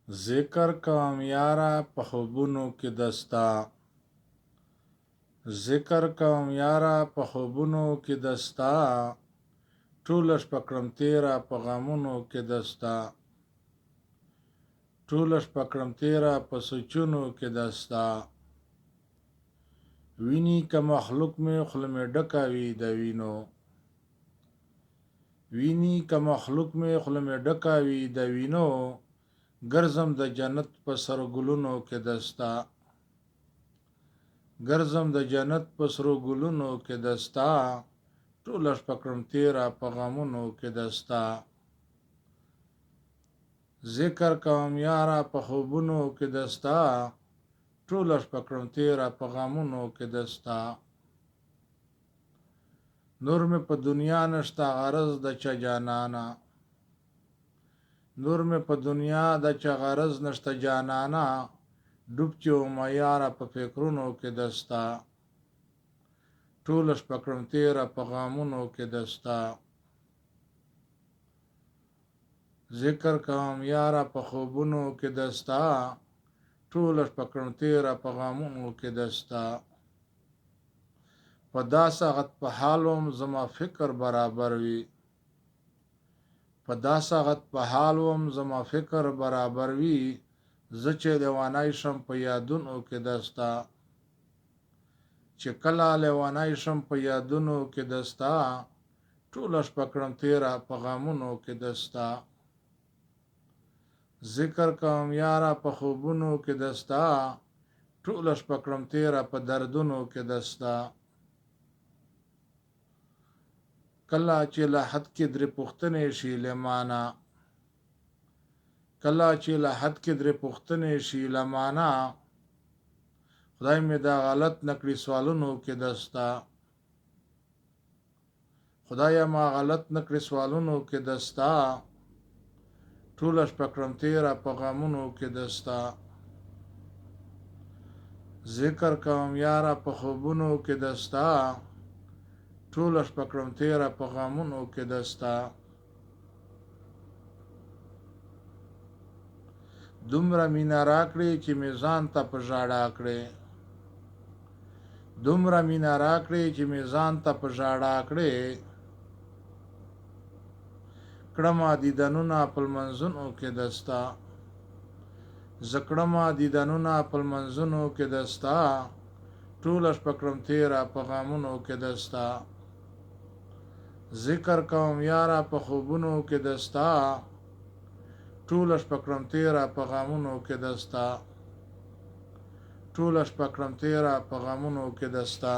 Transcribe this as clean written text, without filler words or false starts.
ذکر کوم یارا په خوبونو کې دستا، ذکر کوم یارا په خوبونو کې دستا، ټوله شپه کړم تیره په غمونو کې دستا، ټوله شپه کړم تیره په سوچونو کې دستا. ویني که مخلوق مې خوله مې ډکه وي د وینو، ویني که مخلوق مې خوله مې ډکه وي د وینو، ګرځم د جنت په سرو ګلونو کې دستا، ګرځم د جنت په سرو ګلونو کې دستا، ټوله شپه کړم تیره په غمونو کې دستا. ذکر کوم یاره په خوبونو کې دستا، ټوله شپه کړم تیره په غمونو کې دستا. نور مې په دنیا نشته غرض د چا جانانا، نور مې په دنیا د چا غرض نشته جانانا، ډوب چې وم یاره په فکرونو کې دستا، ټوله شپه کړم تیره په غمونو کې دستا. ذکر کوم یاره په خوبونو کې دستا، ټوله شپه کړم تیره په غمونو کې دستا. په داسې غت په حال وم زما فکر برابر وي، په داسې غت په حال وم زما فکر برابر وي، زه چې لیونی شم په یادونو کې دستا، چې کله لیونی شم په یادونو کې دستا، ټوله شپه کړم تیره په غمونو کې دستا. ذکر کوم یاره په خوبونو کې دستا، ټوله شپه کړم تیره په دردونو کې دستا. کله چې له حد کې درې پوښتنې شي له مانا، کله چې له حد کې درې پوښتنې شي له مانا، خدای مې دا غلط نکړي سوالونو کې دستا، خدایا ما غلط نکړي سوالونو کې دستا، ټوله شپه کړم تیره په غمونو کې دستا. ذکر کوم یاره په خوبونو کې دستا، ټوله شپه کړم تیره په غمونو کې دستا. دومره مینه راکړې چې مې ځان ته په ژړا کړې، دومره مینه راکړې چې مې ځان ته په ژړا کړې، کړمه دیدنونه په لمنځونو کې دستا، زه کړمه دیدنونه په لمنځونو کې دستا، ټوله شپه کړم تیره په غمونو کې دستا. ذکر کوم یاره په خوبونو کې دستا، ټوله شپه کړم تیره په غمونو کې دستا، ټوله شپه کړم تیره په غمونو کې دستا.